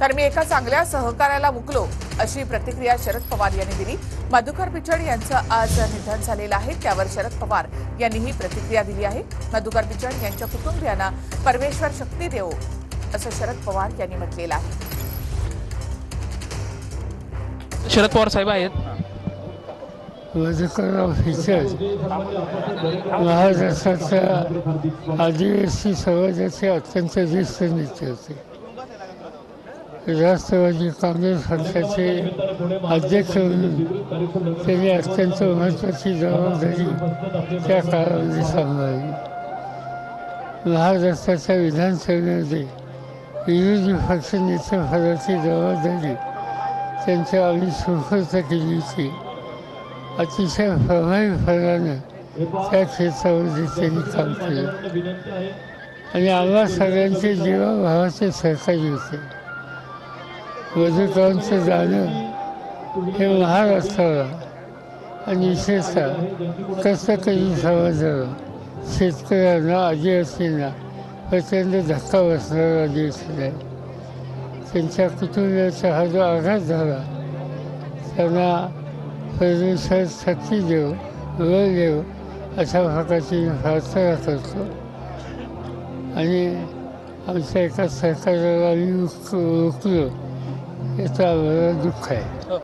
तर मी एका चांगल्या सहकार्याला मुकलो, अशी प्रतिक्रिया शरद पवार यांनी दिली। मधुकर पिचड यांचं आज निधन झालेलं आहे, त्यावर शरद पवार यांनी ही प्रतिक्रिया दिली आहे। मधुकर पिचड यांच्या कुटुंबियांना परमेश्वर शक्ती देवो, असं शरद पवार यांनी म्हटलेलं आहे। शरद पवार साहेब आहेत। मधुकरराव पिचड महाराष्ट्राच्या आदिवासी समाजाचे अत्यंत ज्येष्ठ नेते होते। राष्ट्रवादी काँग्रेस पक्षाचे अध्यक्ष म्हणून त्यांनी अत्यंत महत्त्वाची जबाबदारी त्या काळामध्ये सांभाळली। महाराष्ट्राच्या विधानसभेमध्ये विरोधी पक्षनेतेपदाची जबाबदारी त्यांच्या आम्ही सुखर्त केली होती। अतिशय प्रभावीपणाने त्या क्षेत्रामध्ये त्यांनी काम केलं आणि आम्हा सगळ्यांचे जीवाभावाचे सहकारी होते। मधुकरांचं जाणं हे महाराष्ट्राला आणि विशेषतः कष्टकरी समाजाला, शेतकऱ्यांना, आदिवासींना प्रचंड धक्का बसणारा दिसून आहे। त्यांच्या कुटुंबियाचा हा जो आघात झाला, त्यांना परमेश्वर शक्ती देव, बळ देव, अशा प्रकारची प्रार्थना करतो आणि आमच्या एका सहकार्याला आम्ही रोखलो याचं आम्हाला दुःख आहे।